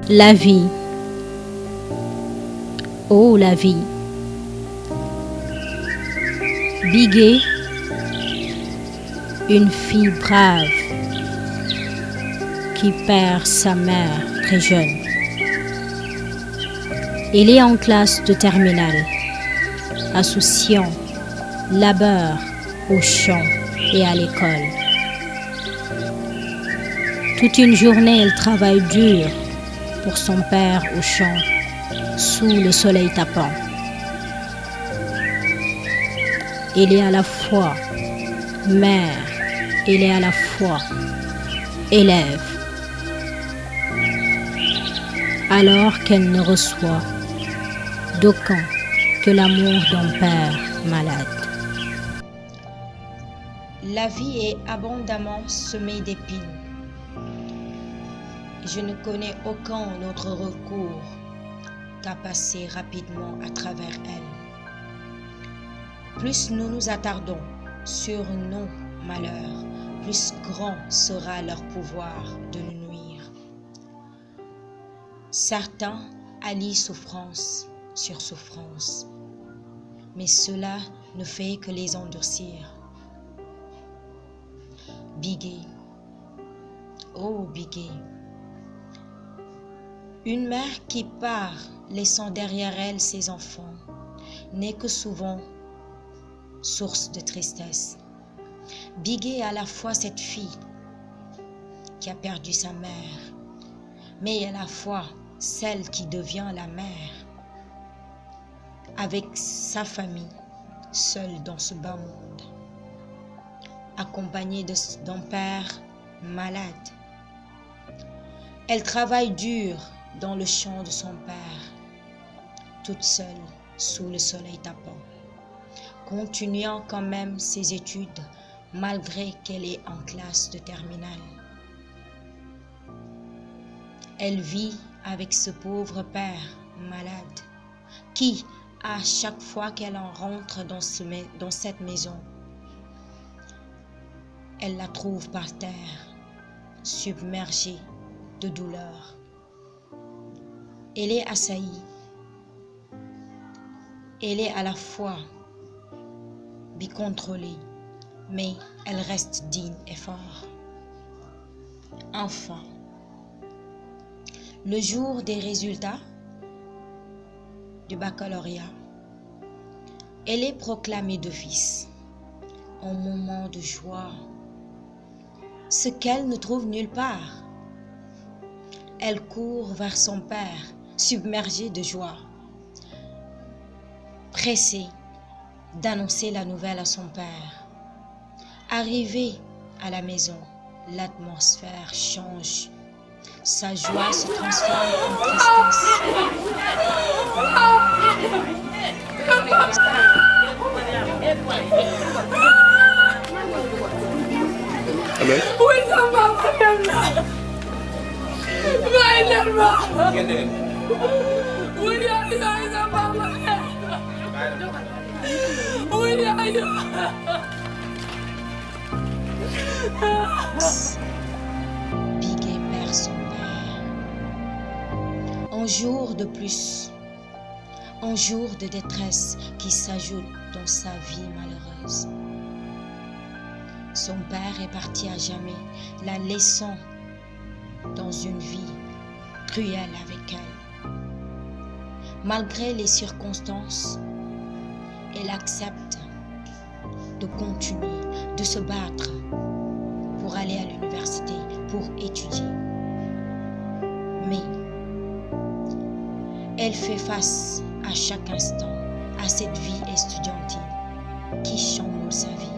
La vie, oh la vie. Bigué, une fille brave qui perd sa mère très jeune. Elle est en classe de terminale, associant labeur au champ et à l'école. Toute une journée, elle travaille dur pour son père au champ, sous le soleil tapant. Elle est à la fois mère, elle est à la fois élève, alors qu'elle ne reçoit d'aucun que l'amour d'un père malade. La vie est abondamment semée d'épines. Je ne connais aucun autre recours qu'à passer rapidement à travers elle. Plus nous nous attardons sur nos malheurs, plus grand sera leur pouvoir de nous nuire. Certains allient souffrance sur souffrance, mais cela ne fait que les endurcir. Bigué, oh Bigué, une mère qui part laissant derrière elle ses enfants n'est que souvent source de tristesse. Bigué est à la fois cette fille qui a perdu sa mère, mais à la fois celle qui devient la mère avec sa famille, seule dans ce bas monde, accompagnée d'un père malade. Elle travaille dur dans le champ de son père, toute seule sous le soleil tapant, continuant quand même ses études malgré qu'elle est en classe de terminale. Elle vit avec ce pauvre père malade qui, à chaque fois qu'elle en rentre dans cette maison, elle la trouve par terre, submergée de douleur. Elle est assaillie. Elle est à la fois bicontrôlée, mais elle reste digne et forte. Enfin, le jour des résultats du baccalauréat, elle est proclamée d'office, un moment de joie, ce qu'elle ne trouve nulle part. Elle court vers son père, submergée de joie, pressée d'annoncer la nouvelle à son père. Arrivée à la maison, l'atmosphère change. Sa joie se transforme en tristesse. Bigué perd son père. Un jour de plus, un jour de détresse qui s'ajoute dans sa vie malheureuse. Son père est parti à jamais, la laissant dans une vie cruelle avec elle. Malgré les circonstances, elle accepte de continuer, de se battre pour aller à l'université, pour étudier. Mais elle fait face à chaque instant à cette vie estudiantine qui chamboule sa vie.